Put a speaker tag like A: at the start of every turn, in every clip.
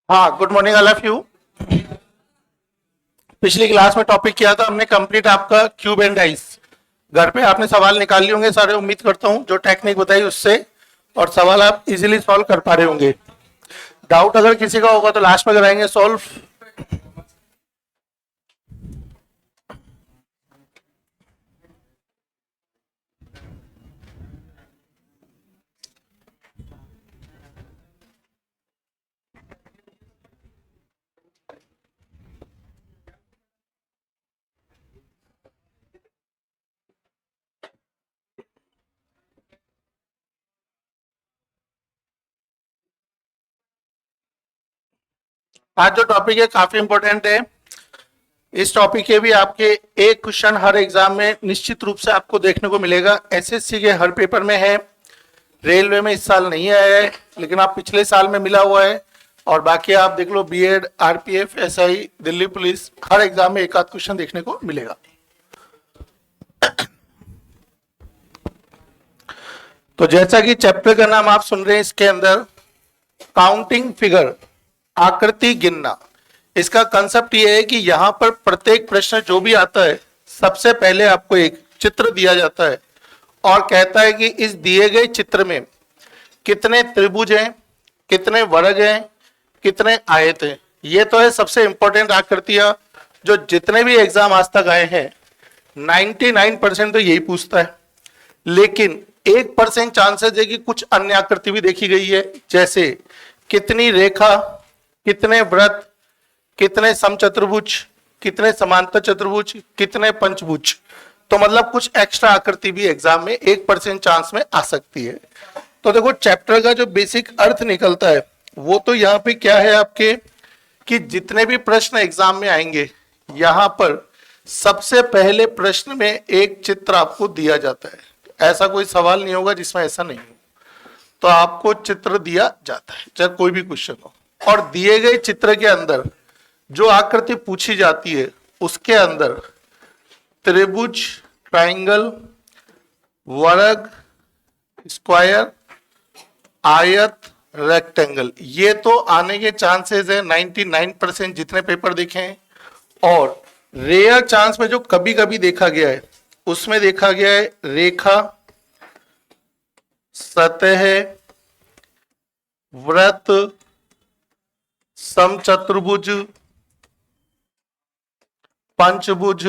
A: हाँ, good morning all of you. पिछली class में टॉपिक किया था हमने कंप्लीट आपका क्यूब एंड डाइस। घर पे आपने सवाल निकाल लिए होंगे सारे, उम्मीद करता हूँ जो टेक्निक बताई उससे, और सवाल आप इजीली सॉल्व कर पा रहे होंगे। डाउट अगर किसी का होगा तो लास्ट में कराएंगे सॉल्व। आज जो टॉपिक है काफी इंपॉर्टेंट है। इस टॉपिक के भी आपके एक क्वेश्चन हर एग्जाम में निश्चित रूप से आपको देखने को मिलेगा। एसएससी के हर पेपर में है, रेलवे में इस साल नहीं आया है, लेकिन आप पिछले साल में मिला हुआ है। और बाकी आप देख लो BEd, RPF, SI, Delhi police, हर एग्जाम में एक आध क्वेश्चन देखने को मिलेगा। तो जैसा कि चैप्टर का नाम आप सुन रहे हैं, इसके अंदर काउंटिंग फिगर, आकृति गिनना। इसका कंसेप्ट ये है कि यहां पर प्रत्येक प्रश्न जो भी आता है, सबसे पहले आपको एक चित्र दिया जाता है और कहता है कि इस दिए गए चित्र में कितने त्रिभुज हैं, कितने वर्ग हैं, कितने आयत हैं। ये तो है सबसे इंपॉर्टेंट आकृतियां जो जितने भी एग्जाम आज तक आए हैं 99% तो यही पूछता है। लेकिन 1% चांसेस है कि कुछ अन्य आकृति भी देखी गई है, जैसे कितनी रेखा, कितने वृत्त, कितने समचतुर्भुज, कितने समांतर चतुर्भुज, कितने पंचभुज। तो मतलब कुछ एक्स्ट्रा आकृति भी एग्जाम में 1% चांस में आ सकती है। तो देखो चैप्टर का जो बेसिक अर्थ निकलता है वो तो यहाँ पे क्या है आपके, कि जितने भी प्रश्न एग्जाम में आएंगे यहाँ पर सबसे पहले प्रश्न में एक चित्र आपको दिया जाता है। ऐसा कोई सवाल नहीं होगा जिसमें ऐसा नहीं हो, तो आपको चित्र दिया जाता है चाहे कोई भी क्वेश्चन हो। और दिए गए चित्र के अंदर जो आकृति पूछी जाती है उसके अंदर त्रिभुज, ट्रायंगल, वर्ग, स्क्वायर, आयत, रेक्टेंगल, ये तो आने के चांसेस है 99% जितने पेपर देखे हैं। और रेयर चांस में जो कभी कभी देखा गया है उसमें देखा गया है रेखा, सतह, वृत्त, समचतुर्भुज, पंचभुज,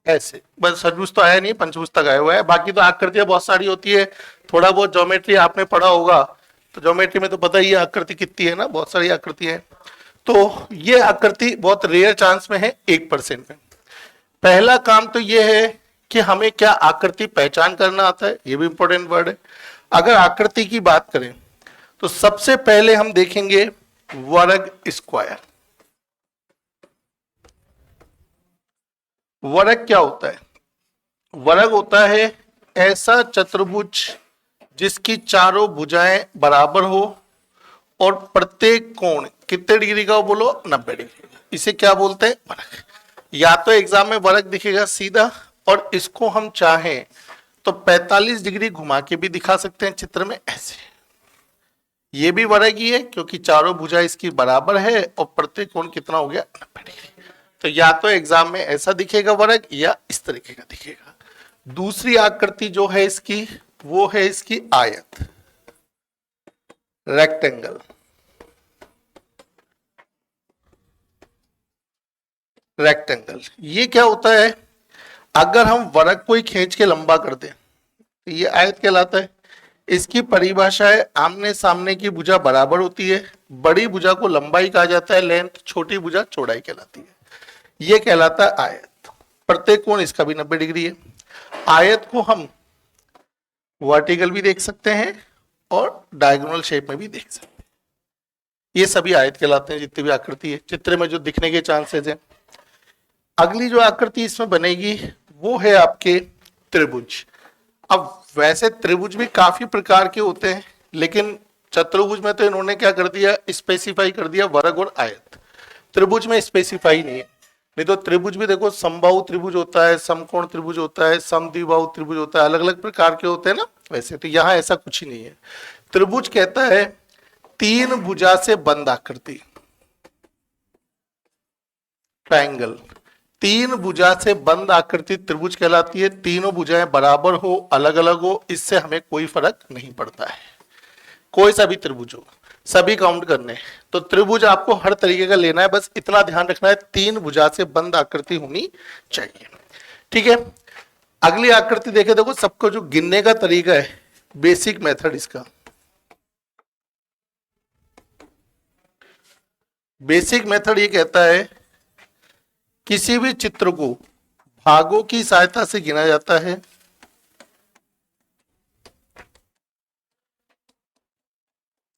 A: ऐसे। बस षटभुज तो आया नहीं, पंचभुज तक आया हुआ है। बाकी तो आकृतियां बहुत सारी होती है। थोड़ा बहुत ज्योमेट्री आपने पढ़ा होगा, तो ज्योमेट्री में तो पता ही है आकृति कितनी है ना, बहुत सारी आकृति है। तो ये आकृति बहुत रेयर चांस में है 1% में। पहला काम तो ये है कि हमें क्या आकृति पहचान करना आता है, ये भी इंपॉर्टेंट वर्ड है। अगर आकृति की बात करें तो सबसे पहले हम देखेंगे वर्ग, स्क्वायर। वर्ग क्या होता है? वर्ग होता है ऐसा चतुर्भुज जिसकी चारों भुजाएं बराबर हो और प्रत्येक कोण कितने डिग्री का हो, बोलो 90 डिग्री। इसे क्या बोलते हैं? वर्ग। या तो एग्जाम में वर्ग दिखेगा सीधा, और इसको हम चाहें तो 45 डिग्री घुमा के भी दिखा सकते हैं चित्र में, ऐसे। ये भी वर्ग ही है क्योंकि चारों भुजा इसकी बराबर है और प्रत्येक कोण कितना हो गया, 90 डिग्री। तो या तो एग्जाम में ऐसा दिखेगा वर्ग, या इस तरीके का दिखेगा। दूसरी आकृति जो है इसकी, वो है इसकी आयत, रेक्टेंगल। रेक्टेंगल ये क्या होता है? अगर हम वर्ग को ही खींच के लंबा कर दें तो ये आयत कहलाता है। इसकी परिभाषा है आमने सामने की भुजा बराबर होती है, बड़ी भुजा को लंबाई कहा जाता है, लेंथ, छोटी भुजा चौड़ाई कहलाती है। ये कहलाता है आयत। प्रत्येक कोण इसका भी 90 डिग्री है। आयत को हम वर्टिकल भी देख सकते हैं और डायगोनल शेप में भी देख सकते हैं। ये सभी आयत कहलाते हैं जितनी भी आकृति है चित्र में जो दिखने के चांसेस हैं। अगली जो आकृति इसमें बनेगी वो है आपके त्रिभुज। अब वैसे त्रिभुज भी काफी प्रकार के होते हैं, लेकिन चतुर्भुज में तो इन्होंने क्या कर दिया, स्पेसिफाई कर दिया वर्ग और आयत। त्रिभुज में स्पेसिफाई नहीं है। नहीं तो त्रिभुज भी देखो, समबाहु त्रिभुज होता है, समकोण त्रिभुज होता है, समद्विबाहु त्रिभुज होता है, अलग अलग प्रकार के होते हैं ना। वैसे तो यहाँ ऐसा कुछ ही नहीं है। त्रिभुज कहता है तीन भुजा से बंद आकृति, ट्रायंगल। तीन भुजा से बंद आकृति त्रिभुज कहलाती है। तीनों भुजाएं बराबर हो, अलग अलग हो, इससे हमें कोई फर्क नहीं पड़ता है। कोई सा भी त्रिभुज हो, सभी काउंट करने हैं। तो त्रिभुज आपको हर तरीके का लेना है, बस इतना ध्यान रखना है तीन भुजा से बंद आकृति होनी चाहिए। ठीक है, अगली आकृति देखे। देखो सबको जो गिनने का तरीका है, बेसिक मेथड इसका, बेसिक मेथड ये कहता है किसी भी चित्र को भागों की सहायता से गिना जाता है,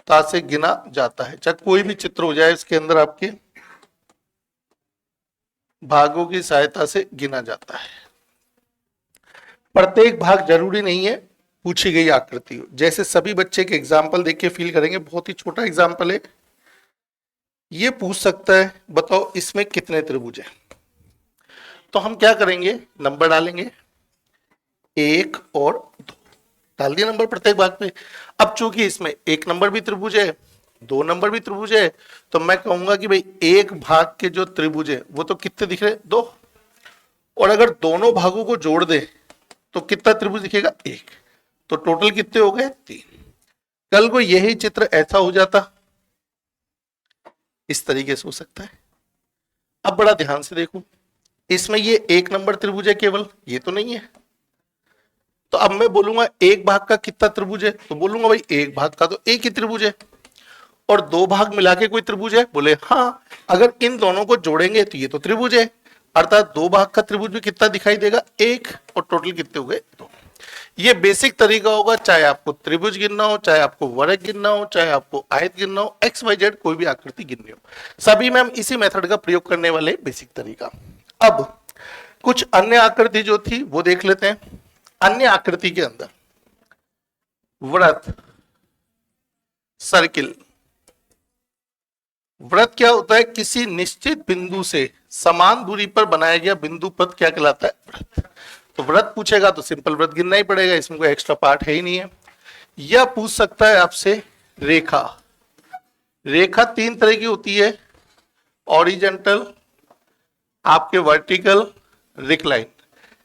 A: से गिना जाता है। चाहे कोई भी चित्र हो जाए, इसके अंदर आपके भागों की सहायता से गिना जाता है। प्रत्येक भाग जरूरी नहीं है पूछी गई आकृति हो। जैसे सभी बच्चे के एग्जाम्पल देख के फील करेंगे, बहुत ही छोटा एग्जाम्पल है। ये पूछ सकता है बताओ इसमें कितने त्रिभुज हैं। तो हम क्या करेंगे, नंबर डालेंगे, 1 और 2 डाल दिया नंबर प्रत्येक भाग पे। अब चूंकि इसमें 1 नंबर भी त्रिभुज है, 2 नंबर भी त्रिभुज है, तो मैं कहूंगा कि भाई एक भाग के जो त्रिभुज है वो तो कितने दिख रहे, 2। और अगर दोनों भागों को जोड़ दे तो कितना त्रिभुज दिखेगा, 1। तो टोटल कितने हो गए, 3। कल को यही चित्र ऐसा हो जाता, इस तरीके से हो सकता है। अब बड़ा ध्यान से देखो, इसमें ये 1 नंबर त्रिभुज है केवल, ये तो नहीं है। तो अब मैं बोलूंगा एक भाग का कितना त्रिभुज है, तो बोलूंगा भाई एक भाग का तो एक ही त्रिभुज है। और 2 भाग मिला के कोई त्रिभुज है, बोले हाँ। अगर इन दोनों को जोड़ेंगे तो ये तो त्रिभुज है, अर्थात 2 भाग का त्रिभुज भी कितना दिखाई देगा, 1। और टोटल कितने हो गए, 2। ये बेसिक तरीका होगा, चाहे आपको त्रिभुज गिनना हो, चाहे आपको वर्ग गिनना हो, चाहे आपको आयत गिनना हो, XYZ कोई भी आकृति गिननी हो, सभी में हम इसी मेथड का प्रयोग करने वाले बेसिक तरीका। अब कुछ अन्य आकृति जो थी वो देख लेते हैं। अन्य आकृति के अंदर वृत्त, सर्किल। वृत्त क्या होता है, किसी निश्चित बिंदु से समान दूरी पर बनाया गया बिंदु पथ क्या कहलाता है, वृत्त। तो वृत्त पूछेगा तो सिंपल वृत्त गिनना ही पड़ेगा, इसमें कोई एक्स्ट्रा पार्ट है ही नहीं है। यह पूछ सकता है आपसे रेखा। रेखा 3 तरह की होती है, ऑरिजेंटल, आपके वर्टिकल, रिक्लाइन।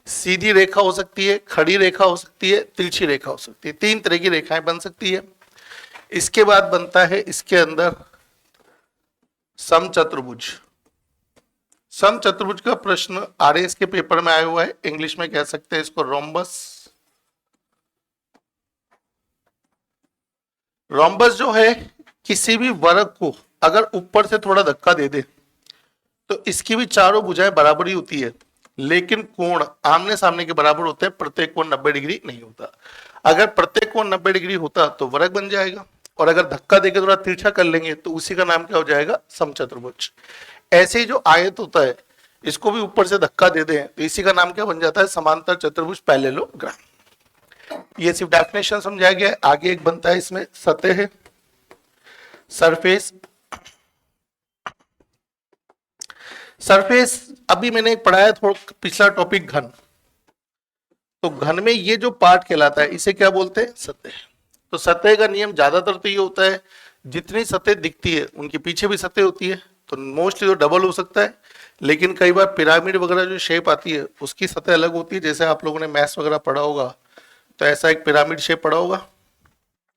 A: सीधी रेखा हो सकती है, खड़ी रेखा हो सकती है, तिरछी रेखा हो सकती है। 3 तरह की रेखाएं बन सकती है। इसके बाद बनता है इसके अंदर समचतुर्भुज। समचतुर्भुज का प्रश्न RAS के पेपर में आया हुआ है, इंग्लिश में कह सकते हैं इसको रोम्बस। रोम्बस जो है किसी भी वर्ग को अगर ऊपर से थोड़ा धक्का दे दे तो इसकी भी चारों भुजाएं बराबर ही होती है, लेकिन कोण आमने सामने के बराबर होते हैं, प्रत्येक कोण 90 डिग्री नहीं होता। अगर प्रत्येक कोण 90 डिग्री होता तो वर्ग बन जाएगा, और अगर धक्का देकर थोड़ा तिरछा कर लेंगे तो उसी का नाम क्या हो जाएगा, समचतुर्भुज। ऐसे ही जो आयत होता है इसको भी ऊपर से धक्का दे दें तो इसी का नाम क्या बन जाता है, समांतर चतुर्भुज, पैरेललोग्राम। ये सिर्फ डेफिनेशन समझाया गया है। आगे एक बनता है इसमें सतह, सरफेस। सरफेस अभी मैंने पढ़ाया थोड़ा पिछला टॉपिक घन। तो घन में ये जो पार्ट कहलाता है इसे क्या बोलते हैं, सतह। तो सतह का नियम ज्यादातर तो ये होता है जितनी सतह दिखती है उनके पीछे भी सतह होती है। तो मोस्टली तो डबल हो सकता है, लेकिन कई बार पिरामिड वगैरह जो शेप आती है उसकी सतह अलग होती है। जैसे आप लोगों ने मैथ्स वगैरह पढ़ा होगा तो ऐसा एक पिरामिड शेप पढ़ा होगा,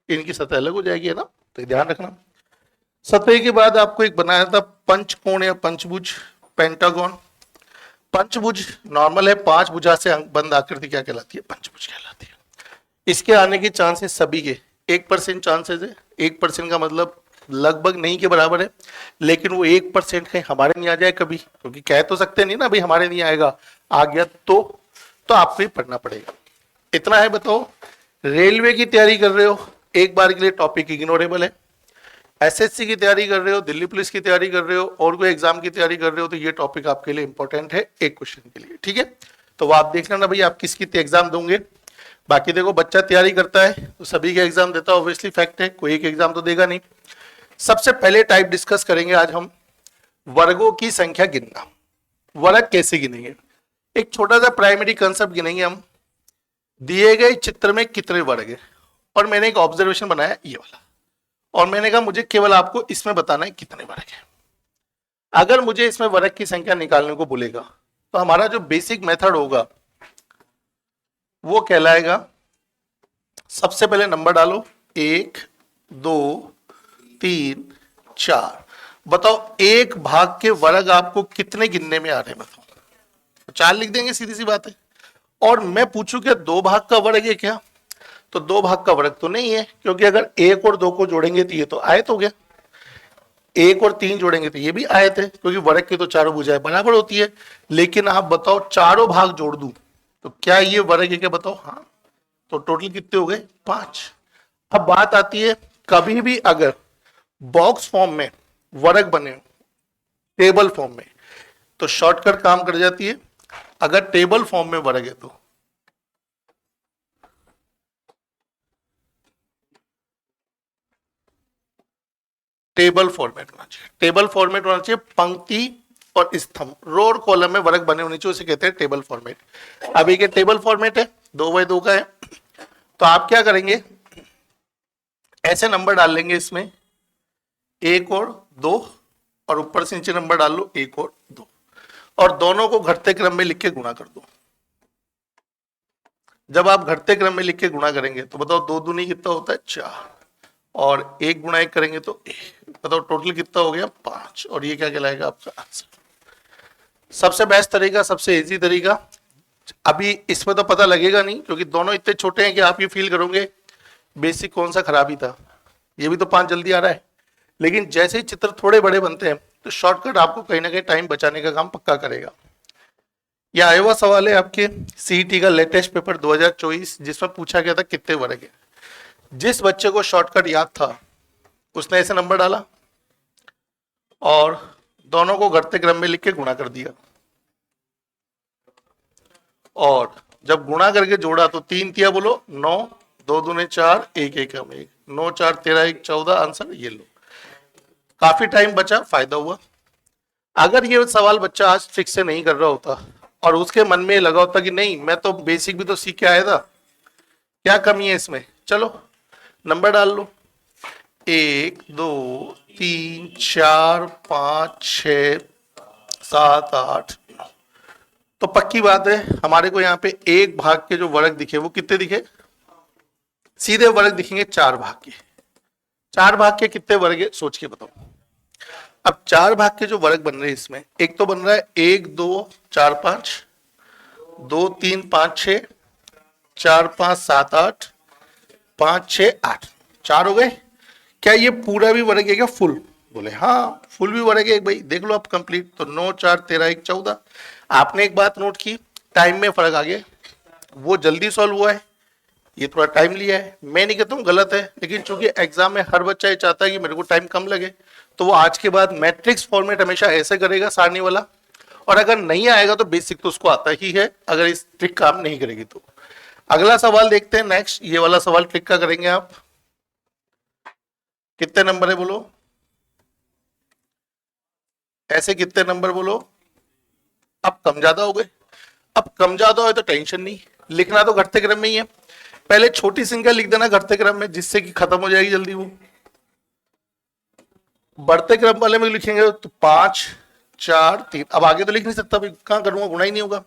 A: इनकी सतह अलग हो जाएगी, है ना, तो ध्यान रखना। सतह के बाद आपको एक बनाया था पंचकोण या पंचभुज, पेंटागन। पंचभुज नॉर्मल है, 5 भुजा से बंद आकृति क्या कहलाती है, पंचभुज कहलाती है। इसके आने के चांसेस सभी के 1% चांसेस है। 1% का मतलब लगभग नहीं के बराबर है, लेकिन वो 1% कहीं हमारे नहीं आ जाए कभी, क्योंकि कह तो सकते नहीं ना भाई हमारे नहीं आएगा, आ गया तो आपको ही पढ़ना पड़ेगा। इतना है। बताओ रेलवे की तैयारी कर रहे हो, एक बार के लिए टॉपिक इग्नोरेबल है। SSC की तैयारी कर रहे हो, दिल्ली पुलिस की तैयारी कर रहे हो, और कोई एग्जाम की तैयारी कर रहे हो, तो ये टॉपिक आपके लिए इंपॉर्टेंट है एक क्वेश्चन के लिए, ठीक है। तो वो आप देख लेना भाई आप किसकी एग्जाम दोगे। बाकी देखो बच्चा तैयारी करता है तो सभी का एग्जाम देता है, ऑब्वियसली फैक्ट है, कोई एक एग्जाम तो देगा नहीं। सबसे पहले टाइप डिस्कस करेंगे आज हम वर्गों की संख्या गिनना। वर्ग कैसे गिनेंगे, एक छोटा सा प्राइमरी कंसेप्ट गिनेंगे हम। दिए गए चित्र में कितने वर्ग है, और मैंने एक ऑब्जर्वेशन बनाया ये वाला, और मैंने कहा मुझे केवल आपको इसमें बताना है कितने वर्ग है। अगर मुझे इसमें वर्ग की संख्या निकालने को बोलेगा तो हमारा जो बेसिक मेथड होगा वो कहलाएगा, सबसे पहले नंबर डालो 1 2 3 4। बताओ एक भाग के वर्ग आपको कितने गिनने में आ रहे हैं, बताओ। 4 लिख देंगे, सीधी सी बात है। और मैं पूछूं क्या 2 भाग का वर्ग है क्या, तो 2 भाग का वर्ग तो नहीं है, क्योंकि अगर 1 और 2 को जोड़ेंगे तो ये तो आयत हो गया, 1 और 3 जोड़ेंगे तो ये भी आयत है, क्योंकि वर्ग की तो चारों भुजाएं बराबर होती है। लेकिन आप बताओ चारों भाग जोड़ दूं तो क्या ये वर्ग है क्या, बताओ। हाँ, तो टोटल कितने हो गए 5। अब बात आती है, कभी भी अगर बॉक्स फॉर्म में वर्ग बने हो, टेबल फॉर्म में, तो शॉर्टकट काम कर जाती है। अगर टेबल फॉर्म में वर्ग है तो टेबल फॉर्मेट होना चाहिए। टेबल फॉर्मेट होना चाहिए, पंक्ति और स्तंभ, रो और कॉलम में वर्ग बने होने चाहिए, उसे कहते हैं टेबल फॉर्मेट। अब एक टेबल फॉर्मेट है, 2x2 का है, तो आप क्या करेंगे, ऐसे नंबर डाल लेंगे इसमें 1 और 2, और ऊपर से नीचे नंबर डाल लो 1 और 2, और दोनों को घटते क्रम में लिख के गुणा कर दो। जब आप घटते क्रम में लिख के गुणा करेंगे तो बताओ 2 दूनी कितना होता है 4, और 1 गुणा 1 करेंगे तो 1, बताओ टोटल कितना हो गया 5, और ये क्या कहलाएगा आपका आंसर। सबसे बेस्ट तरीका, सबसे इजी तरीका। अभी इसमें तो पता लगेगा नहीं, क्योंकि दोनों इतने छोटे हैं कि आप ये फील करोगे बेसिक कौन सा खराबी था, ये भी तो 5 जल्दी आ रहा है। लेकिन जैसे ही चित्र थोड़े बड़े बनते हैं तो शॉर्टकट आपको कहीं ना कहीं टाइम बचाने का काम पक्का करेगा। यह आया हुआ सवाल है आपके सीईटी का लेटेस्ट पेपर 2024, जिसमें पूछा गया था कितने वर्ग है। जिस बच्चे को शॉर्टकट याद था उसने ऐसे नंबर डाला और दोनों को घटते क्रम में लिख के गुणा कर दिया, और जब गुणा करके जोड़ा तो 3 तिया बोलो 9, 2 दूने 4, 1 1 कम 1, 9 4 13 1 14, आंसर ये लो। काफी टाइम बचा, फायदा हुआ। अगर ये सवाल बच्चा आज ठीक से नहीं कर रहा होता और उसके मन में लगा होता कि नहीं मैं तो बेसिक भी तो सीख के आया था, क्या कमी है इसमें, चलो नंबर डाल लो 1 2 3 4 5 6 7 8 9। तो पक्की बात है हमारे को यहाँ पे एक भाग के जो वर्ग दिखे वो कितने दिखे, सीधे वर्ग दिखेंगे 4 भाग के। 4 भाग के कितने वर्ग है सोच के बताओ। अब 4 भाग के जो वर्ग बन रहे हैं इसमें, एक तो बन रहा है 1 2 4 5, 2 3 5 6, 4 5 7 8, 5 6 8, 4 हो गए। क्या ये पूरा भी वर्ग है क्या, फुल, बोले हाँ फुल भी वर्ग है भाई, देख लो आप कंप्लीट। तो 9 4 13 1 14। आपने एक बात नोट की, टाइम में फर्क आ गया, वो जल्दी सॉल्व हुआ है, ये थोड़ा टाइम लिया है। मैं नहीं कहता हूँ गलत है, लेकिन चूंकि एग्जाम में हर बच्चा ये चाहता है कि मेरे को टाइम कम लगे, तो वो आज के बाद मैट्रिक्स फॉर्मेट हमेशा ऐसे करेगा सारणी वाला, और अगर नहीं आएगा तो बेसिक तो उसको आता ही है, अगर इस ट्रिक काम नहीं करेगी तो। अगला सवाल देखते हैं, नेक्स्ट ये वाला सवाल ट्रिक का करेंगे आप। कितने नंबर है बोलो, ऐसे कितने नंबर बोलो। अब कम ज्यादा हो गए, अब कम ज्यादा हो तो टेंशन नहीं, लिखना तो घटते क्रम में ही है। पहले छोटी संख्या लिख देना घटते क्रम में, जिससे कि खत्म हो जाएगी जल्दी वो। बढ़ते क्रम वाले में लिखेंगे तो 5 4 3। अब आगे तो लिख नहीं सकता, कहां करूंगा, गुणा ही नहीं होगा।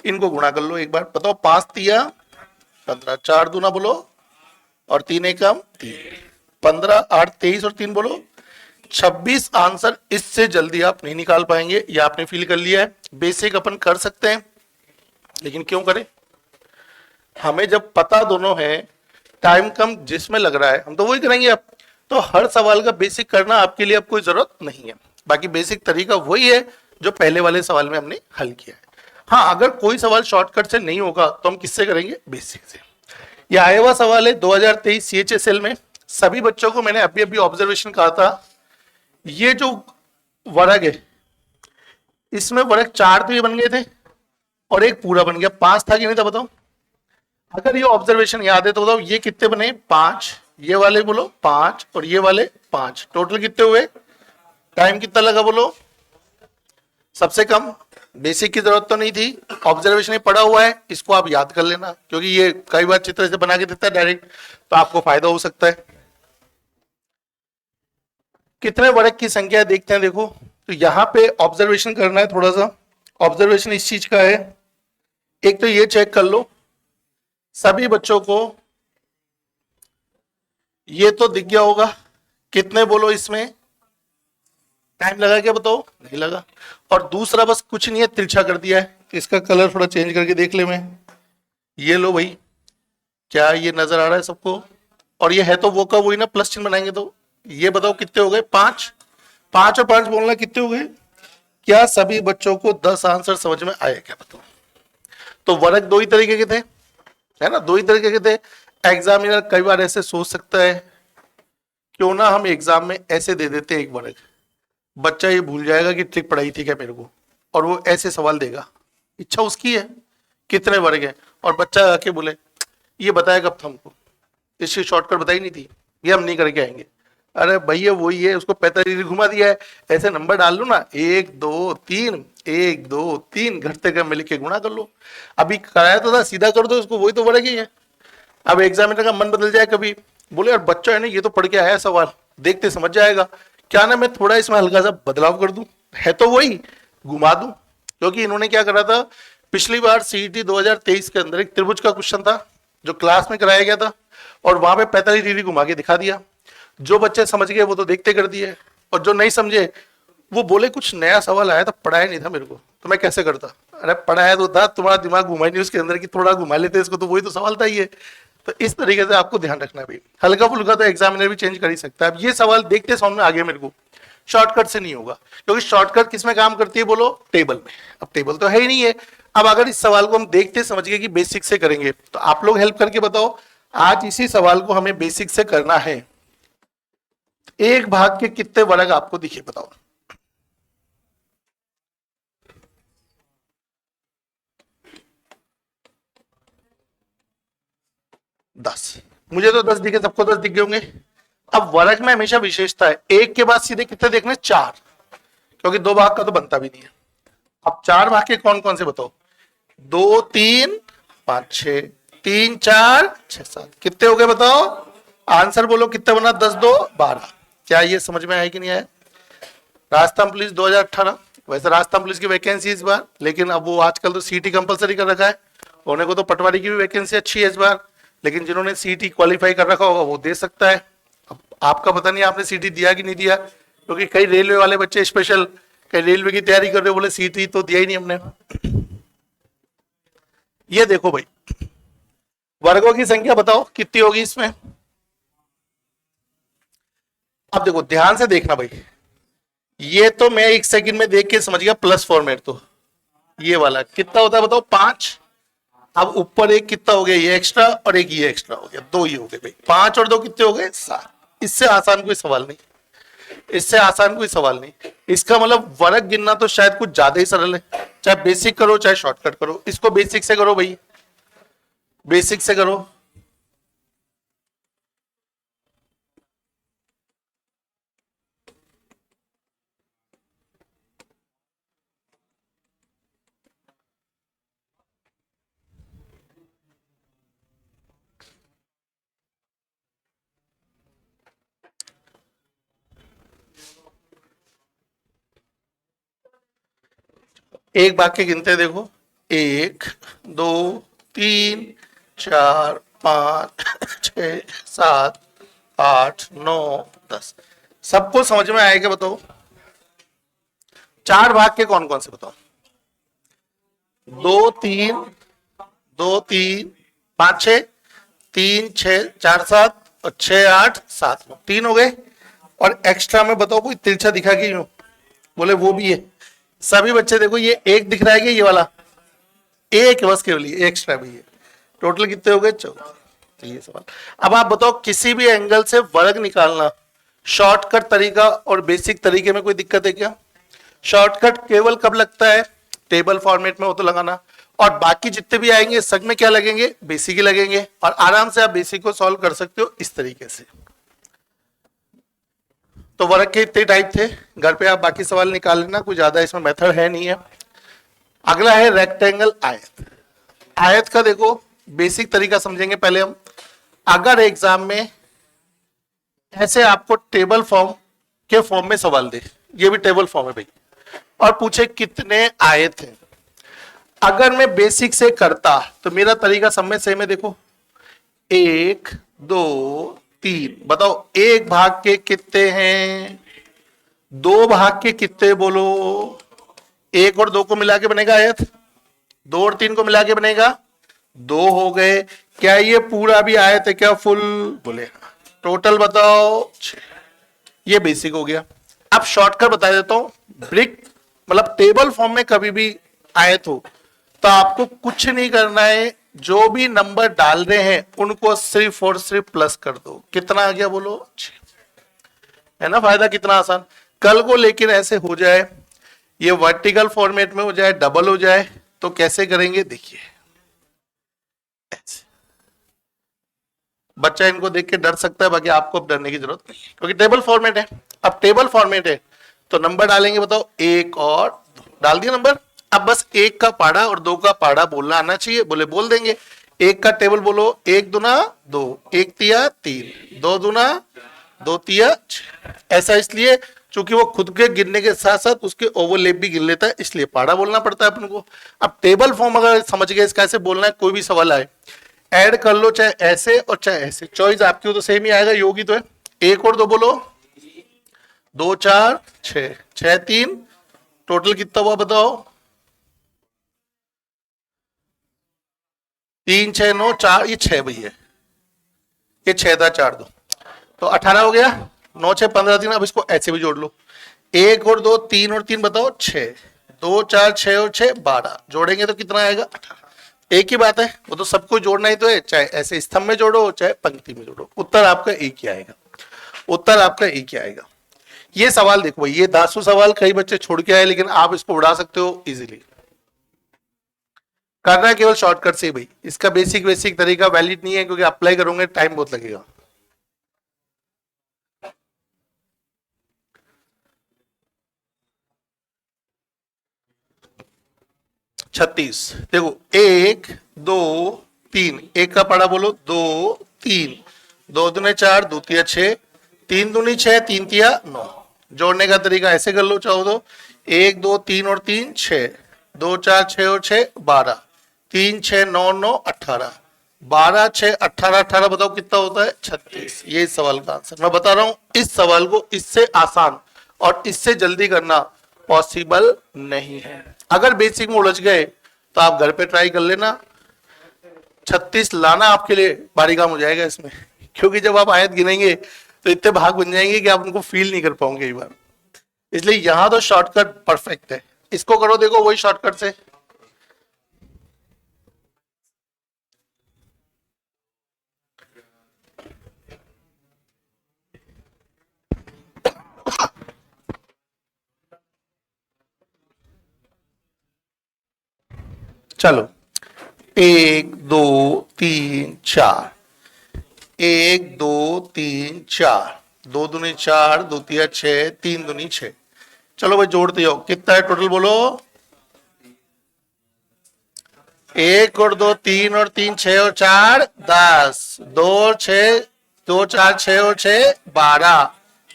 A: इनको गुणा कर लो एक बार, बताओ 5 तिया 15, 4 दूना बोलो और 3 एकम 3, 15 8 23 और 3 बोलो 26। आंसर इससे जल्दी आप नहीं निकाल पाएंगे, ये आपने फील कर लिया है। बेसिक अपन कर सकते हैं, लेकिन क्यों करें, हमें जब पता दोनों है, टाइम कम जिसमें लग रहा है हम तो वही करेंगे। अब तो हर सवाल का बेसिक करना आपके लिए अब कोई जरूरत नहीं है, बाकी बेसिक तरीका वही है जो पहले वाले सवाल में हमने हल किया है। हाँ, अगर कोई सवाल शॉर्टकट से नहीं होगा तो हम किससे करेंगे, बेसिक से। यह आया हुआ सवाल है 2023 CHSL में। सभी बच्चों को मैंने अभी अभी ऑब्जर्वेशन कहा था, ये जो वर्ग है इसमें वर्ग 4 तो ये बन गए थे और एक पूरा बन गया, 5 था कि नहीं था बताओ। अगर ये ऑब्जर्वेशन याद है तो बताओ ये कितने बने 5, ये वाले बोलो 5 और ये वाले 5, टोटल कितने हुए, टाइम कितना लगा बोलो, सबसे कम बेसिक की जरूरत तो नहीं थी, ऑब्जर्वेशन ही पड़ा हुआ है, इसको आप याद कर लेना, क्योंकि ये कई बार चित्र से बना के देता है डायरेक्ट, तो आपको फायदा हो सकता है। कितने वर्ग की संख्या देखते हैं, देखो तो यहां पे ऑब्जर्वेशन करना है थोड़ा सा। ऑब्जर्वेशन इस चीज का है, एक तो ये चेक कर लो सभी बच्चों को, ये तो दिख गया होगा, कितने बोलो इसमें, टाइम लगा क्या बताओ, नहीं लगा। और दूसरा बस कुछ नहीं है, तिरछा कर दिया है, इसका कलर थोड़ा चेंज करके देख ले मैं, ये लो भाई, क्या ये नजर आ रहा है सबको, और ये है तो वो का वही ना, प्लस चिन्ह बनाएंगे तो ये बताओ कितने हो गए, 5, 5 और 5 बोलना कितने हो गए। क्या सभी बच्चों को 10 आंसर समझ में आए क्या बताओ। तो वर्ग दो ही तरीके के थे, है ना, दो ही तरीके के थे। एग्जामिनर कई बार ऐसे सोच सकता है, क्यों ना हम एग्जाम में ऐसे दे देते एक वर्ग, बच्चा ये भूल जाएगा कि ट्रिक पढ़ाई थी क्या मेरे को, और वो ऐसे सवाल देगा, इच्छा उसकी है, कितने वर्ग है, और बच्चा आके बोले ये बताया कब था हमको, इसकी शॉर्टकट बताई नहीं थी, ये हम नहीं करके आएंगे। अरे भैया वही है, उसको 45 डिग्री घुमा दिया है, ऐसे नंबर डाल लो ना, 1 2 3 1 2 3 घटते क्रम में लिख के गुणा कर लो। अभी कराया तो था, सीधा कर दो इसको, वही तो वर्ग ही है। अब एग्जामिनर का मन बदल जाए कभी, बोले यार बच्चा है ना ये तो पढ़ के आया सवाल, देखते समझ जाएगा, क्या ना मैं थोड़ा इसमें हल्का सा बदलाव कर दूं, है तो वही, घुमा दूं। क्योंकि इन्होंने क्या करा था, पिछली बार सीईटी 2023 के अंदर एक त्रिभुज का क्वेश्चन था जो क्लास में कराया गया था, और वहां पे 45 डिग्री घुमा के दिखा दिया। जो बच्चे समझ गए वो तो देखते कर दिए, और जो नहीं समझे वो बोले कुछ नया सवाल आया था, पढ़ाया नहीं था मेरे को, तो मैं कैसे करता। अरे पढ़ाया तो था, तुम्हारा दिमाग घुमा नहीं उसके अंदर, की थोड़ा घुमा लेते इसको, तो वही तो सवाल था ये। तो इस तरीके से आपको ध्यान रखना भी, हल्का फुल्का तो एग्जामिनर भी चेंज कर ही सकता है। अब ये सवाल देखते समझ में आ गया मेरे को, शॉर्टकट से नहीं होगा, क्योंकि शॉर्टकट किस में काम करती है बोलो, टेबल में। अब टेबल तो है ही नहीं है। अब अगर इस सवाल को हम देखते समझ गए कि बेसिक से करेंगे, तो आप लोग हेल्प करके बताओ, आज इसी सवाल को हमें बेसिक से करना है, एक भाग के कितने वर्ग आपको दिखे बताओ। दस, मुझे तो 10 दिखे, सबको 10 दिख गए होंगे। अब वर्ग में हमेशा विशेषता है, एक के बाद सीधे कितने देखने, 4, क्योंकि 2 भाग का तो बनता भी नहीं है। अब 4 भाग के कौन कौन से बताओ, 2 3 5 6, 3 4 6 7, कितने हो गए बताओ, आंसर बोलो कितने बना, 10 2 12। क्या ये समझ में आया कि नहीं आया। राजस्थान पुलिस 2018, वैसे राजस्थान पुलिस की वैकेंसी इस बार, लेकिन अब वो आजकल तो सीटी कंपलसरी कर रखा है, होने को तो पटवारी की भी वैकेंसी अच्छी है इस बार, लेकिन जिन्होंने सीटी क्वालिफाई कर रखा होगा वो दे सकता है। अब आपका पता नहीं आपने सीटी दिया कि नहीं दिया, क्योंकि कई रेलवे वाले बच्चे स्पेशल कई रेलवे की तैयारी कर रहे हो, बोले सीटी तो दिया ही नहीं हमने। ये देखो भाई, वर्गों की संख्या बताओ कितनी होगी इसमें। अब देखो ध्यान से देखना भाई, ये तो मैं 1 सेकंड में देख के समझ गया, प्लस फॉर्मेट तो ये वाला कितना होता है बताओ, 5। अब ऊपर एक कितना हो गया, ये एक्स्ट्रा, और एक ये एक्स्ट्रा हो गया, 2 ही हो गए भाई, 5 और 2 कितने हो गए, 7। इससे आसान कोई सवाल नहीं, इससे आसान कोई सवाल नहीं। इसका मतलब वर्ग गिनना तो शायद कुछ ज्यादा ही सरल है, चाहे बेसिक करो चाहे शॉर्टकट करो। इसको बेसिक से करो भाई, बेसिक से करो। एक भाग के गिनते देखो, 1 2 3 4 5 6 7 8 9 10। सबको समझ में आएगा बताओ। 4 भाग के कौन कौन से बताओ, 2 3 2 3 5 6, 3 6 4 7 और 6 8 7 9, 3 हो गए। और एक्स्ट्रा में बताओ कोई तिरछा दिखा के यूं बोले वो भी है। सभी बच्चे देखो, ये एक दिख रहा है कि ये वाला एक बस केवल ये एक्स्ट्रा भी है, टोटल कितने हो गए 14। तो ये सवाल, अब आप बताओ किसी भी एंगल से वर्ग निकालना, शॉर्टकट तरीका और बेसिक तरीके में कोई दिक्कत है क्या। शॉर्टकट केवल कब लगता है, टेबल फॉर्मेट में हो तो लगाना, और बाकी जितने भी आएंगे सब में क्या लगेंगे, बेसिक ही लगेंगे, और आराम से आप बेसिक को सॉल्व कर सकते हो इस तरीके से। तो वर्ग के इतने टाइप थे, घर पे आप बाकी सवाल निकाल लेना, कोई ज्यादा इसमें मेथड है नहीं है। अगला है रेक्टेंगल आयत। आयत का देखो बेसिक तरीका समझेंगे पहले हम। अगर एग्जाम में ऐसे आपको टेबल फॉर्म के फॉर्म में सवाल दे, ये भी टेबल फॉर्म है भाई, और पूछे कितने आयत हैं, अगर मैं बेसिक से करता तो मेरा तरीका सब में सेम है। देखो 1 2 3, बताओ एक भाग के कितने हैं, दो भाग के कितने बोलो। एक और दो को मिला के बनेगा आयत, दो और तीन को मिला के बनेगा दो हो गए। क्या ये पूरा भी आयत है क्या, फुल? बोले टोटल बताओ 6। ये बेसिक हो गया। अब शॉर्टकट बता देता हूं। ब्रिक मतलब टेबल फॉर्म में कभी भी आयत हो तो आपको कुछ नहीं करना है, जो भी नंबर डाल रहे हैं उनको सिर्फ और सिर्फ प्लस कर दो। कितना आ गया बोलो 6। है ना फायदा, कितना आसान। कल को लेकिन ऐसे हो जाए, ये वर्टिकल फॉर्मेट में हो जाए, डबल हो जाए, तो कैसे करेंगे देखिए। ऐसे बच्चा इनको देख के डर सकता है, बाकी आपको अब डरने की जरूरत नहीं है क्योंकि टेबल फॉर्मेट है। अब टेबल फॉर्मेट है तो नंबर डालेंगे, बताओ 1 और 2, डाल दिया नंबर। अब बस 1 का पाड़ा और 2 का पाड़ा बोलना आना चाहिए, बोले बोल देंगे। 1 का टेबल बोलो, 1 दूना 2, 1 तिया 3, 2 दूना 2 तिया 6। ऐसा इसलिए चूंकि वो खुद के गिनने के साथ साथ उसके ओवरलैप भी गिन लेता है, इसलिए पाड़ा बोलना पड़ता है अपन को। अब टेबल फॉर्म अगर समझ गए इसका ऐसे बोलना है, कोई भी सवाल आए ऐड कर लो, चाहे ऐसे और चाहे ऐसे, चॉइस आपकी हो तो सेम ही आएगा, योगी तो है। 1 और 2 बोलो, 2 4 6, 6 3, टोटल कितना हुआ बताओ? 3 6 9 4, ये 6 भैया, ये 6 था 4 2, तो 18 हो गया। 9 6 15 3, अब इसको ऐसे भी जोड़ लो। 1 और 2, 3 और 3 बताओ 6, 2 4 6 और 6 12, जोड़ेंगे तो कितना आएगा 18। एक ही बात है, वो तो सबको जोड़ना ही तो है, चाहे ऐसे स्तंभ में जोड़ो चाहे पंक्ति में जोड़ो, उत्तर आपका एक ही आएगा। उत्तर आपका एक ही आएगा। ये सवाल देखो भाई, ये दासू सवाल कई बच्चे छोड़ के आए, लेकिन आप इसको उड़ा सकते हो इजीली। करना है केवल शॉर्टकट से भाई, इसका बेसिक बेसिक तरीका वैलिड नहीं है क्योंकि अप्लाई करोगे टाइम बहुत लगेगा। छत्तीस, देखो 1 2 3, 1 का पढ़ा बोलो 2 3, 2 दूने 4, 2 तिया 6, 3 दूनी 6, 3 तिया 9। जोड़ने का तरीका ऐसे कर लो चाहो तो, 1 2 3 और 3 6, 2 4 6 और 6 12, 3 6 9 9 18, 12 6 18 18, बताओ कितना होता है 36। ये इस सवाल का आंसर। मैं बता रहा हूं इस सवाल को इससे आसान और इससे जल्दी करना पॉसिबल नहीं है। अगर बेसिक में उलझ गए तो आप घर पे ट्राई कर लेना, 36 लाना आपके लिए भारी काम हो जाएगा इसमें, क्योंकि जब आप आयत गिनेंगे तो इतने भाग बन जाएंगे कि आप उनको फील नहीं कर पाओगे कई बार। इसलिए यहां तो शॉर्टकट परफेक्ट है, इसको करो, देखो वही शॉर्टकट से। चलो 1 2 3 4, 1 2 3 4, 2 दूनी 4, 2 तिया 6, 3 दूनी 6। चलो भाई जोड़ते हो, कितना है टोटल बोलो? 1 और 2 3 और 3 6 और 4 10, 2 और 6, 2 4 6 और 6 12,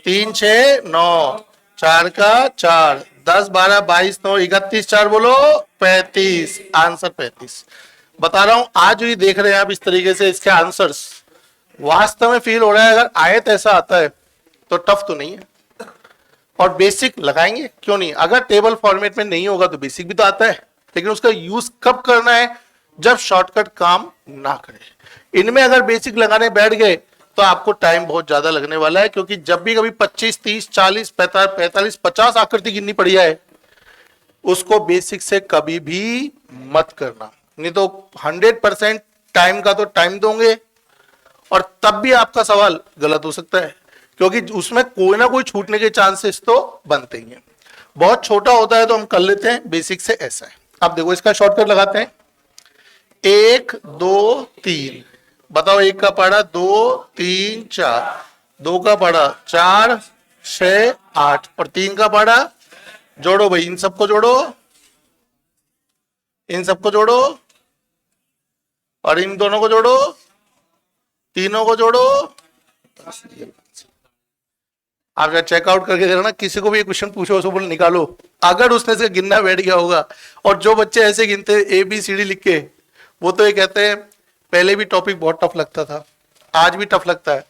A: 3 6 9, 4 का 4, 10 12 22 9 31, 4 बोलो 35। आंसर 35। बता रहा हूं आज भी देख रहे हैं आप इस तरीके से इसके आंसर्स, वास्तव में फील हो रहा है अगर आयत ऐसा आता है तो टफ तो नहीं है। और बेसिक लगाएंगे क्यों नहीं, अगर टेबल फॉर्मेट में नहीं होगा तो बेसिक भी तो आता है, लेकिन उसका यूज कब करना है? जब शॉर्टकट काम ना करे। इनमें अगर बेसिक लगाने बैठ गए तो आपको टाइम बहुत ज्यादा लगने वाला है, क्योंकि जब भी कभी 25 30 40 45 50 आकृति गिननी पड़ी है, उसको बेसिक से कभी भी मत करना, नहीं तो 100% टाइम का तो टाइम दोगे और तब भी आपका सवाल गलत हो सकता है, क्योंकि उसमें कोई ना कोई छूटने के चांसेस तो बनते ही हैं। बहुत छोटा होता है तो हम कर लेते हैं, बेसिक से ऐसा है। अब देखो इसका शॉर्टकट लगाते हैं। 1 2 3, बताओ 1 का पढ़ा 2 3 4, 2 का पढ़ा 4 6 8 और 3 का पढ़ा, जोड़ो भाई इन सबको जोड़ो, इन सबको जोड़ो और इन दोनों को जोड़ो, तीनों को जोड़ो। आप जब चेकआउट करके देखना, किसी को भी क्वेश्चन पूछो उसको बोलो निकालो, अगर उसने से गिनना बैठ गया होगा। और जो बच्चे ऐसे गिनते ए बी सी डी लिख के, वो तो ये कहते हैं पहले भी टॉपिक बहुत टफ लगता था, आज भी टफ लगता है,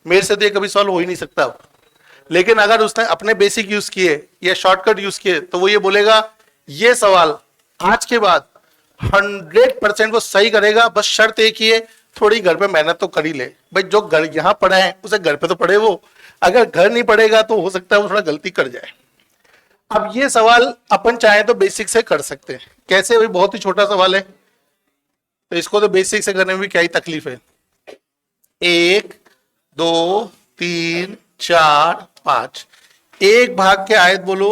A: मेरे से तो ये कभी सॉल्व हो ही नहीं सकता। लेकिन अगर उसने अपने बेसिक यूज किए या शॉर्टकट यूज किए तो वो ये बोलेगा ये सवाल आज के बाद 100% वो सही करेगा, बस शर्त एक ही है थोड़ी घर पे मेहनत तो कर ही ले। भाई जो घर यहाँ पढ़ा है उसे घर पे तो पढ़े, वो अगर घर नहीं पढ़ेगा तो हो सकता है वो थोड़ा गलती कर जाए। अब ये सवाल अपन चाहे तो बेसिक से कर सकते हैं। कैसे? भाई बहुत ही छोटा सवाल है, तो इसको तो बेसिक से करने में भी क्या ही तकलीफ है। 1 2 3 4 5, एक भाग के आयत बोलो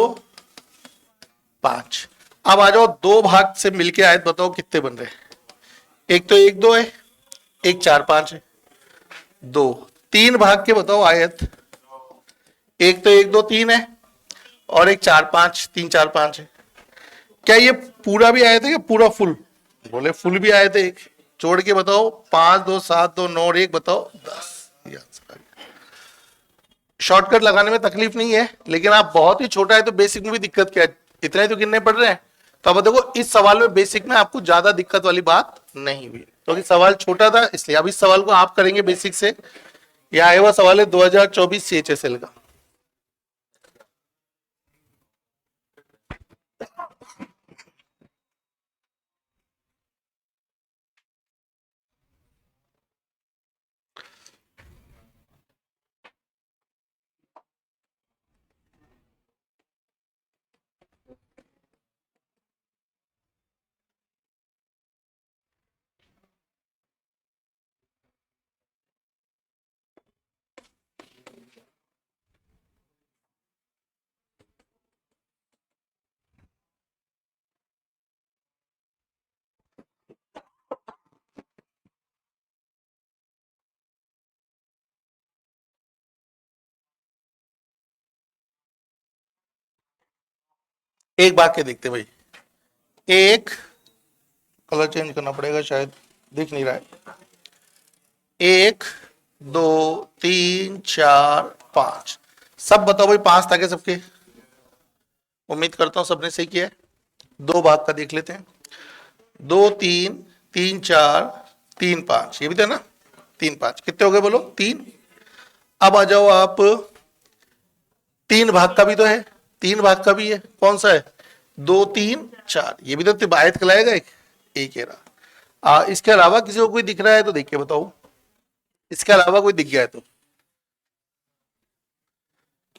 A: 5। अब आ जाओ दो भाग से मिलके आयत बताओ कितने बन रहे हैं। एक तो 1 2 है, एक 4 5 है, 2। 3 भाग के बताओ आयत, एक तो 1 2 3 है और एक 4 5 3 4 5 है। क्या ये पूरा भी आयत है या पूरा फुल? बोले फुल भी आयत है। एक जोड़ के बताओ, 5 2 7 2 9 और 1 बताओ 10। शॉर्टकट लगाने में तकलीफ नहीं है, लेकिन आप बहुत ही छोटा है तो बेसिक में भी दिक्कत क्या है, इतने ही तो गिनने पड़ रहे हैं। तो अब देखो इस सवाल में बेसिक में आपको ज्यादा दिक्कत वाली बात नहीं हुई, क्योंकि तो सवाल छोटा था इसलिए। अब इस सवाल को आप करेंगे बेसिक से। यह आया हुआ सवाल है 2024 CHSL का। एक भाग के देखते भाई, एक कलर चेंज करना पड़ेगा शायद, दिख नहीं रहा है। 1 2 3 4 5, सब बताओ भाई 5 ताकि सबके, उम्मीद करता हूं सबने सही किया है। दो भाग का देख लेते हैं, 2 3 3 4 3 5, ये भी था ना 3 5, कितने हो गए बोलो 3। अब आ जाओ आप, 3 भाग का भी तो है, 3 भाग का भी है, कौन सा है 2 3 4, ये भी तो आयत कहलाएगा। एक ही रहा। इसके अलावा किसी को कोई दिख रहा है तो देख के बताओ, इसके अलावा कोई दिख गया है तो,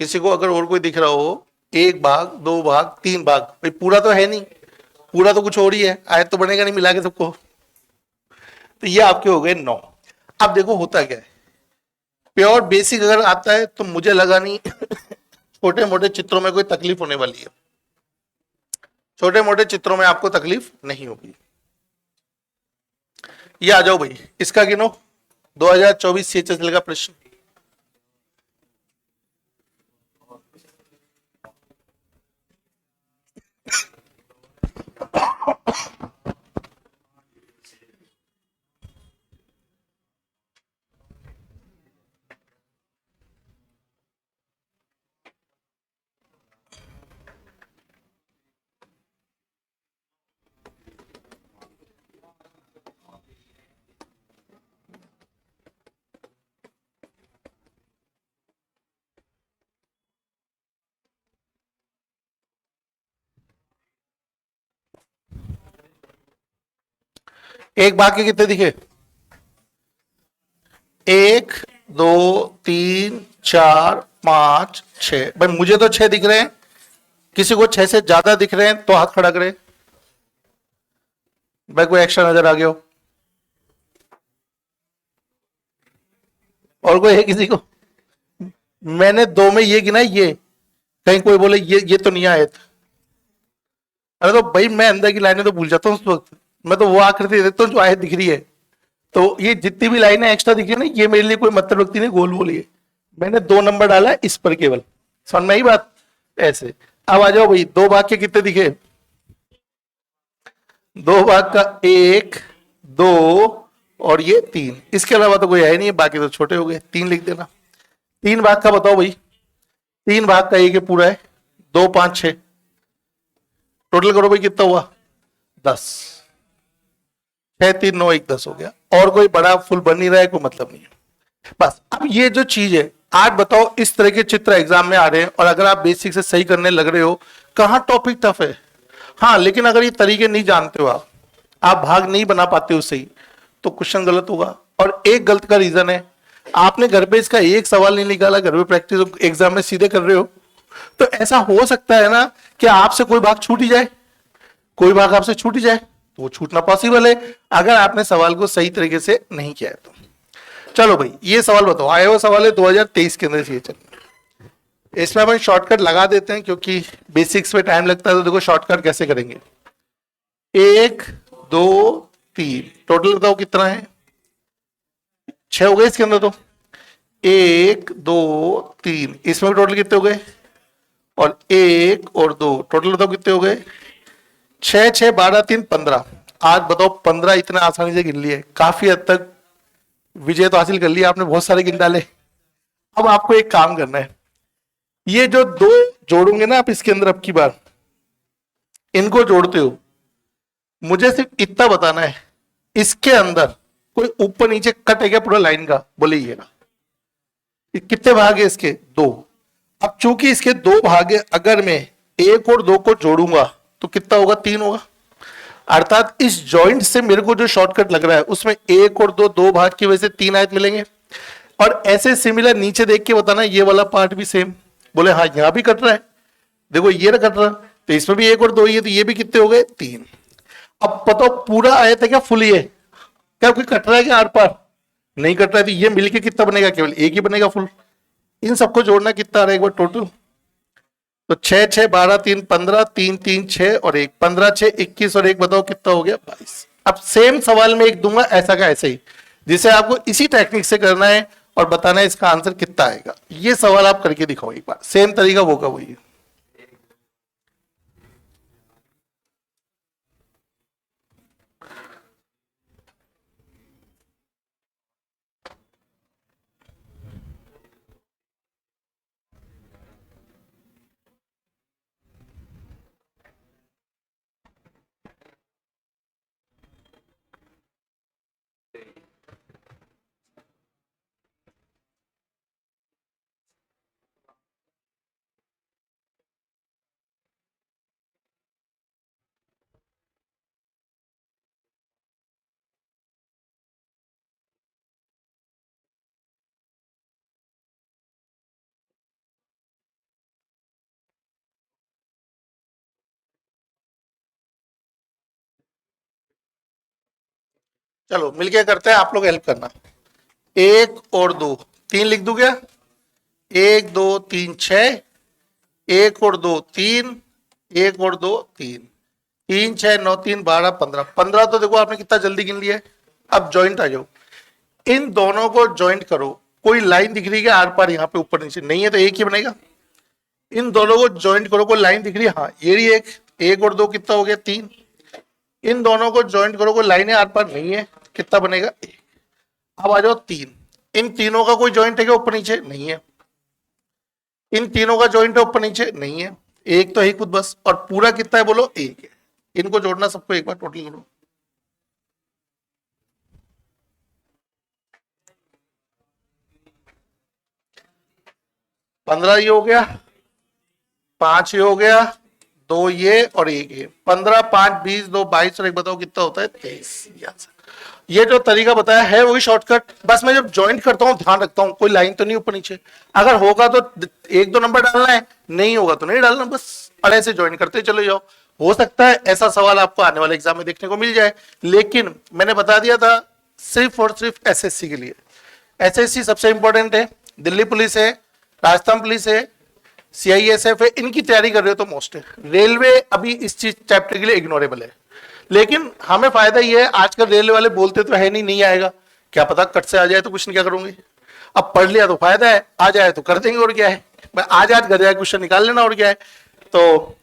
A: किसी को अगर और कोई दिख रहा हो, 1 भाग 2 भाग 3 भाग, भाई पूरा तो है नहीं, पूरा तो कुछ और ही है, आयत तो बनेगा नहीं मिला के सबको। तो ये आपके हो गए 9। अब देखो होता क्या है, प्योर बेसिक अगर आता है तो मुझे लगा नहीं छोटे मोटे चित्रों में कोई तकलीफ होने वाली है, छोटे मोटे चित्रों में आपको तकलीफ नहीं होगी। ये आ जाओ भाई, इसका गिनो 2024 CHSL का प्रश्न। एक भाग के कितने दिखे, 1 2 3 4 5 6, भाई मुझे तो 6 दिख रहे हैं, किसी को 6 से ज्यादा दिख रहे हैं तो हाथ खड़ा करे भाई, कोई एक्स्ट्रा नजर आ गया हो। और कोई है किसी को? मैंने 2 में ये गिना, ये कहीं कोई बोले ये तो नहीं आए थे। अरे तो भाई मैं अंदर की लाइनें तो भूल जाता हूँ उस वक्त, मैं तो वो आकृति देखता हूँ जो आयत दिख रही है। तो ये जितनी भी लाइनें एक्स्ट्रा दिख रही है ना, ये मेरे लिए कोई मतलब व्यक्ति ने गोल बोली है, मैंने 2 नंबर डाला इस पर केवल, समझ में आई बात? ऐसे अब आ जाओ भाई, 2 भाग के कितने दिखे, दो भाग का एक, दो और ये तीन, इसके अलावा तो कोई है नहीं, बाकी तो छोटे हो गए, तीन लिख देना। तीन भाग का बताओ भाई, तीन भाग का एक है पूरा है, दो पांच छह, टोटल करो भाई कितना हुआ, 10। 6 3 9 1 10 हो गया। और कोई बड़ा फुल बन नहीं रहा है, कोई मतलब नहीं है बस। अब ये जो चीज है, आज बताओ इस तरह के चित्र एग्जाम में आ रहे हैं और अगर आप बेसिक से सही करने लग रहे हो, कहां टॉपिक टफ है। हाँ, लेकिन अगर ये तरीके नहीं जानते हो आप भाग नहीं बना पाते हो सही, तो क्वेश्चन गलत होगा। और एक गलत का रीजन है, आपने घर पे इसका एक सवाल नहीं निकाला, घर पे प्रैक्टिस एग्जाम में सीधे कर रहे हो, तो ऐसा हो सकता है ना कि आपसे कोई भाग छूट ही जाए, कोई भाग आपसे छूट ही जाए, तो वो छूटना पॉसिबल है अगर आपने सवाल को सही तरीके से नहीं किया है तो। चलो भाई, ये सवाल बताओ, आया हुआ सवाल है 2023 के अंदर चाहिए। चलो इसमें अपन शॉर्टकट लगा देते हैं क्योंकि बेसिक्स में टाइम लगता है, तो देखो शॉर्टकट कैसे करेंगे। 1 2 3 टोटल बताओ कितना है, 6 हो गए इसके अंदर तो, 1 2 3, इसमें टोटल कितने हो गए, और 1 और 2 टोटल बताओ कितने हो गए, 6 6 12 3 15। आज बताओ 15 इतना आसानी से गिन लिए, काफी हद तक विजय तो हासिल कर लिया आपने, बहुत सारे गिन डाले। अब आपको एक काम करना है, ये जो दो जोड़ोगे ना आप इसके अंदर, अब की बार इनको जोड़ते हो, मुझे सिर्फ इतना बताना है, इसके अंदर कोई ऊपर नीचे कट है क्या पूरा लाइन का, बोलिएगा। कितने भाग है इसके, 2। अब चूंकि इसके 2 भाग है, अगर मैं 1 और 2 को जोड़ूंगा तो कितना होगा, 3 होगा। अर्थात इस जॉइंट से मेरे को जो शॉर्टकट लग रहा है उसमें 1 और 2 भाग की वजह से 3 आयत मिलेंगे। और ऐसे सिमिलर नीचे देख के बताना, ये वाला पार्ट भी सेम, बोले हाँ यहां भी कट रहा है, देखो ये कट रहा, तो इसमें भी 1 और 2 ही है, तो ये भी कितने हो गए, 3। अब बताओ पूरा आयत है क्या, फुल है क्या, कोई कट रहा है क्या आर पार, नहीं कट रहा है, तो ये मिलके कितना बनेगा, केवल एक ही बनेगा फुल। इन सबको जोड़ना कितना आ रहा है एक बार टोटल, तो 6 6 12 3 15, 3 3 6 और 1, 15 6 21 और 1 बताओ कितना हो गया, 22। अब सेम सवाल में एक दूंगा ऐसा का ऐसे ही, जिसे आपको इसी टेक्निक से करना है और बताना है इसका आंसर कितना आएगा। ये सवाल आप करके दिखाओ एक बार, सेम तरीका वो का वही है। चलो मिलके करते हैं, आप लोग हेल्प करना। 1 और 2, 3 लिख दूं क्या, 1 2 3 6, 1 और 2 3, 1 और 2 3, 3 6 9 3 12 15, 15 तो देखो आपने कितना जल्दी गिन लिया है। अब जॉइंट आ जाओ, इन दोनों को जॉइंट करो, कोई लाइन दिख रही है आर पार यहाँ पे ऊपर नीचे, नहीं है तो एक ही बनेगा। इन दोनों को जॉइंट करो, कोई लाइन दिख रही है, हाँ ये रही एक, 1 और 2 कितना हो गया, 3। इन दोनों को जॉइंट करो, कोई लाइन आर पार नहीं है, कितना बनेगा, 1। अब आ जाओ 3, इन तीनों का कोई जॉइंट है क्या ऊपर नीचे, नहीं है। इन तीनों का जॉइंट है ऊपर नीचे, नहीं है, एक तो है खुद बस, और पूरा कितना है बोलो, 1 है। इनको जोड़ना सबको एक बार टोटल करो, 15 ये हो गया, 5 ये हो गया, 2 ये और 1 ये, 15 5 20 2 22 और 1 बताओ कितना होता है, 23। ये जो तरीका बताया है वही शॉर्टकट, बस मैं जब ज्वाइंट करता हूं ध्यान रखता हूं कोई लाइन तो नहीं ऊपर नीचे, अगर होगा तो 1 2 नंबर डालना है, नहीं होगा तो नहीं डालना, बस और ऐसे ज्वाइन करते चले जाओ। हो सकता है ऐसा सवाल आपको आने वाले एग्जाम में देखने को मिल जाए, लेकिन मैंने बता दिया था सिर्फ और सिर्फ एसएससी के लिए। एसएससी सबसे इंपॉर्टेंट है, दिल्ली पुलिस है, राजस्थान पुलिस है, सीआईएसएफ है, इनकी तैयारी कर रहे हो तो मोस्ट है। रेलवे अभी इस चीज चैप्टर के लिए इग्नोरेबल है, लेकिन हमें फायदा ये है आजकल रेलवे वाले बोलते तो है नहीं आएगा, क्या पता कट से आ जाए तो क्वेश्चन क्या करूंगी। अब पढ़ लिया तो फायदा है, आ जाए तो कर देंगे और क्या है, मैं आज घर जाए क्वेश्चन निकाल लेना और क्या है। तो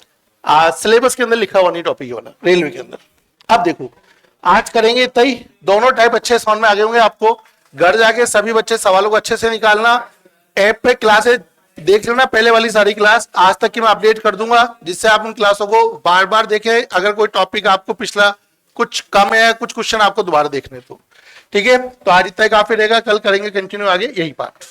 A: सिलेबस के अंदर लिखा हुआ नहीं टॉपिक वाला रेलवे के अंदर, अब देखो, आज करेंगे इतना ही, दोनों टाइप अच्छे समझ में आ गए होंगे आपको। घर जाके सभी बच्चे सवालों को अच्छे से निकालना, ऐप पे क्लासेस देख लेना, पहले वाली सारी क्लास आज तक की मैं अपडेट कर दूंगा, जिससे आप उन क्लासों को बार बार देखें। अगर कोई टॉपिक आपको पिछला कुछ कम है, कुछ क्वेश्चन आपको दोबारा देखने तो ठीक है। तो आज इतना ही काफी रहेगा, कल करेंगे कंटिन्यू आगे यही पार्ट।